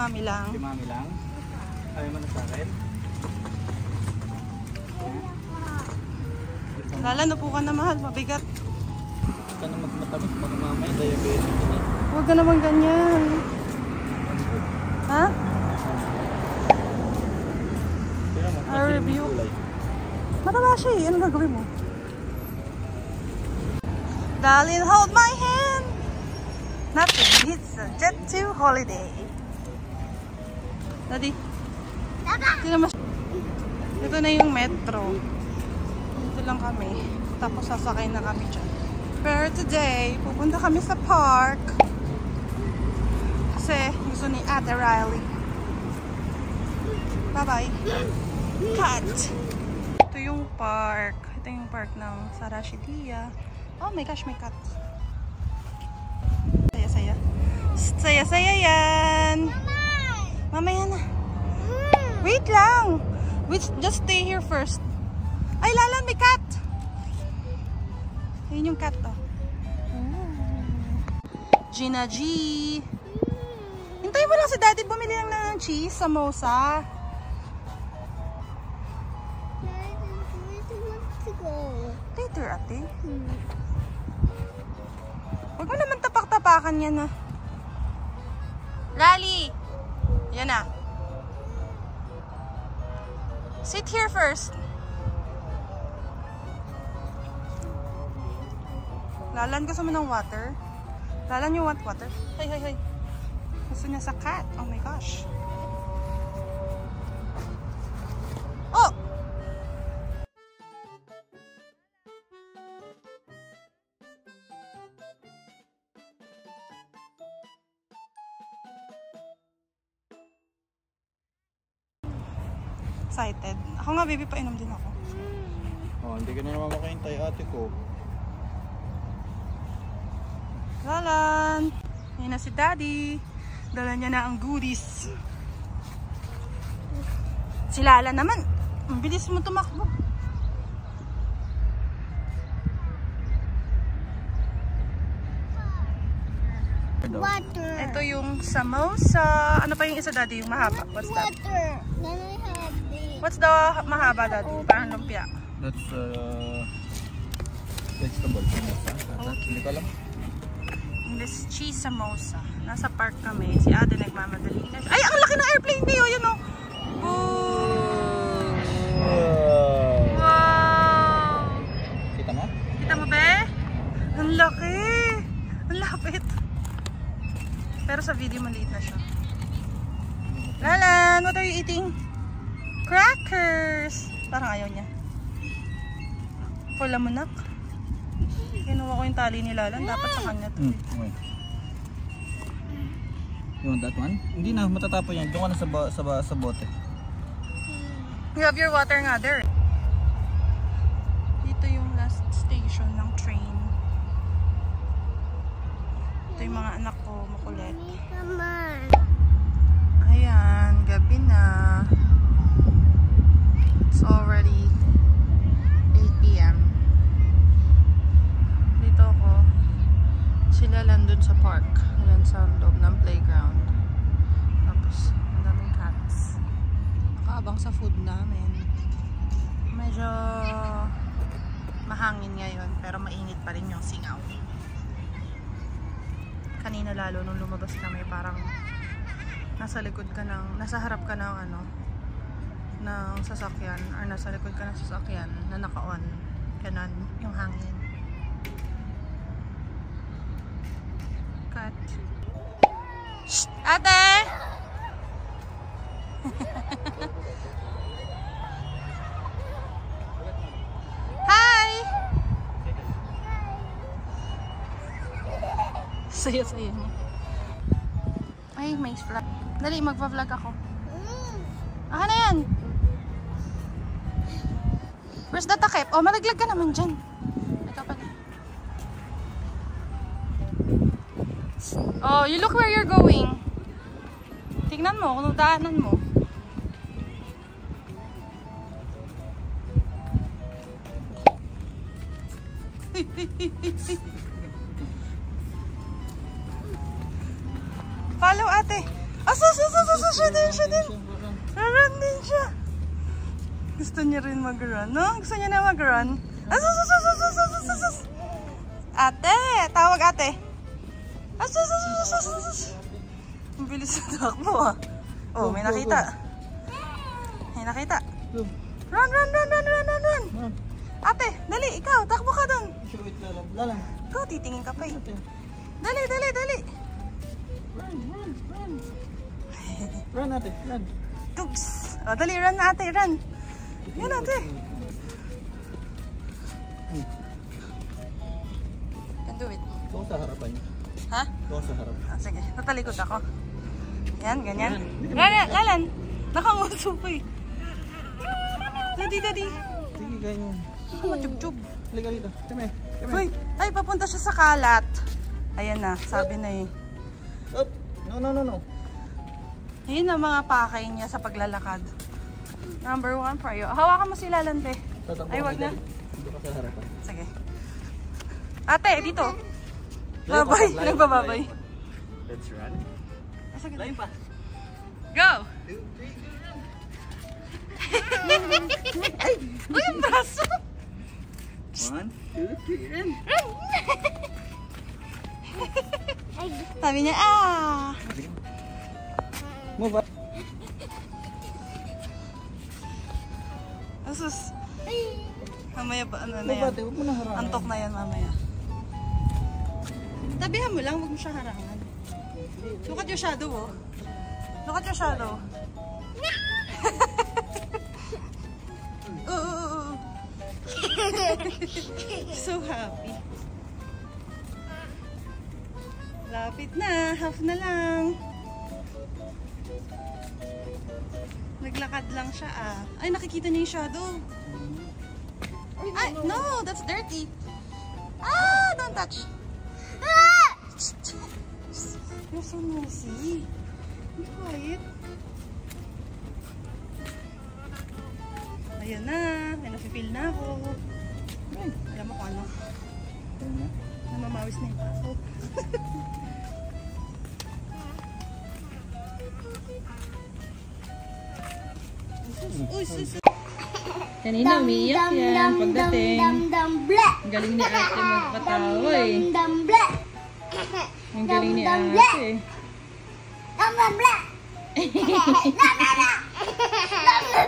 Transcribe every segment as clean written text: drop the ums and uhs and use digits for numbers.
Mami lang. Si Mami lang? Ayaw mo na sa akin? Lala, napo ka na mahal. Mabigat. Huwag ka na magmatamis. Baka mamaya diabetes na. Huwag ka naman ganyan. Ha? I'll review. Mataba siya eh. Anong gagawin mo? Darling, hold my hand. Nothing beats a jet to holiday. Daddy. Ito na yung metro. Dito lang kami. Tapos sasakay na kami dyan. Pero today, pupunta kami sa park. Kasi gusto ni Ate Riley. Bye-bye. Cut! Ito yung park. Ito yung park ng Sarashidia. Oh my gosh, may cat. Saya-saya. Saya-saya yan! Mamaya na. Wait lang! Just stay here first. Ay, Lala, may cat! Ayun yung cat, oh. Gina G. Hintayin mo lang si Daddy bumili lang ng cheese, samosa. Later, ate. Huwag mo naman tapak-tapakan yan, ha. Lali! Yan na. Sit here first. Lalan, gusto mo ng water? Lalan, you want water? Hay, hay, hay. Gusto niya sa cat. Oh my gosh. Oh! Excited. Ako nga, baby, painom din ako. Oh, hindi ka na naman makahintay, ate ko. Lalan! Ayun na si Daddy. Dala niya na ang goodies. Si Lala naman, ang bilis mo tumakbo. Water. Ito yung samosa. Ano pa yung isa, Daddy? Yung mahaba. What's that? Water. Then we have this. What's the mahaba, Daddy? Parang lumpia. That's vegetable. Hindi ko alam. This cheese samosa. Nasa park kami. Si Ate nagmamadali. Ay, ang laki ng airplane niyo. Yun o. Wow! Kita mo? Kita mo, be? Ang laki. Ang lapit. Pero sa video maliit na siya. Lalan, what are you eating? Crackers. Parang ayaw niya. Pula mo, nak. Kinuha ko yung tali ni Lalan. Dapat sa kanya to. Wait. You want that one? Hindi na, matatapon yan. Doon ka na sa bote. You have your water nga there. Dito yung last station ng train. Ito yung mga anak ko, makulit. Ayan, gabi na. It's already 8 PM. Dito ako. Sila lang dun sa park. Dun sa loob ng playground. Tapos, ang daming cats. Nakaabang sa food namin. Medyo mahangin ngayon, pero mainit pa rin yung singaw. Kanina lalo nung lumabas kami, parang nasa likod ka ng, nasa harap ka ng ano, ng sasakyan, or nasa likod ka ng sasakyan na naka-on. Ganon yung hangin. Cut. Shh! Ate! Hi! Saya-saya niya. Ay, may vlog. Dali, magpa-vlog ako. Aha na yan! Where's the takip? Oh, malaglag ka naman dyan. Ito pala. Oh, you look where you're going. Tingnan mo kung daanan mo. Follow, ate. Asus! Siya din! Run din siya. Gusto niya rin mag-run, no? Gusto niya na mag-run. Asus! Ate! Tawag ate. Asus! Ang bilis na takbo ah. Oh, may nakita. Run! Ate, dali, ikaw, takbo ka dun. Lalang. Go, titingin ka pa eh. Dali. Run ate, run. Tugs. O, dali, run na ate, run. Yan ate. Can do it. Doon sa harapan niya. Ha? Doon sa harapan. Ah, sige, natalikod ako. Yan, ganyan. Lalan. Nakanguso pa eh. Daddy. Sige, ganyan. Ako matubtub. Halika dito. Come here. Uy, ay, papunta siya sa kalat. Ayan na, sabi na eh. Up. No. Yun ang mga pakay niya sa paglalakad. Number 1 for you. Hawakan mo si Lalante. Tatakbo Ay, wag ka na. dito ka sa harapan. Sige. Ate, dito. Babay. Nagbababay. Let's run. Sige. Lain pa. Go! Ay! Uy, ang braso! 1, 2, 3, run. Sabi niya, ah! Move up. Asus. Mamaya ba, ano na Move yan? ate, huwag mo na harangan. Antok na yan mamaya. Tabihan mo lang, huwag mo siya harangan. Look at your shadow, oh. Look at your shadow. Oo. So happy. Lapit na, half na lang. Naglakad lang siya ah. Ay, nakikita niya yung shadow. Ay, no, that's dirty. Ah, don't touch. You're so noisy. Be quiet. Ayan na, may nafe-feel na ako. Ay, alam mo kung ano. Namamawis na yung paso. Uy, sus. Kanina umiiyak yan pagdating. Ang galing ni ate magpatawa eh. Ang galing ni ate.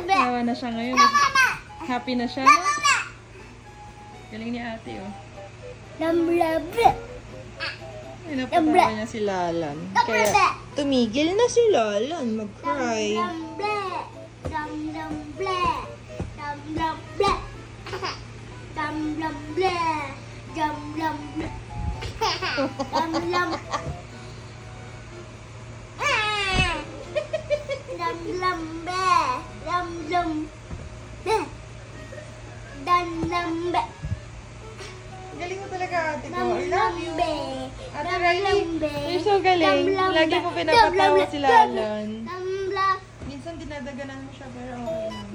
Tawa na siya ngayon. Happy na siya. Galing ni ate oh. Ay, napatawa niya si Lalan. Kaya tumigil na si Lalan mag-cry. Galing mo talaga ate ko. I love you. Ate Riley, you're so galing. Lagi mo pinapatawa si Lalan. Minsan dinadaganan mo siya pero okay lang.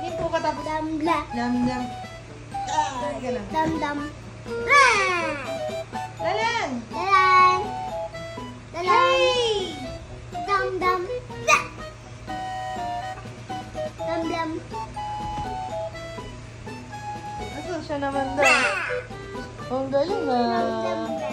Hindi po katapos. Lam. Lalan! Hey! Aso siya naman daw. Ang galing ah.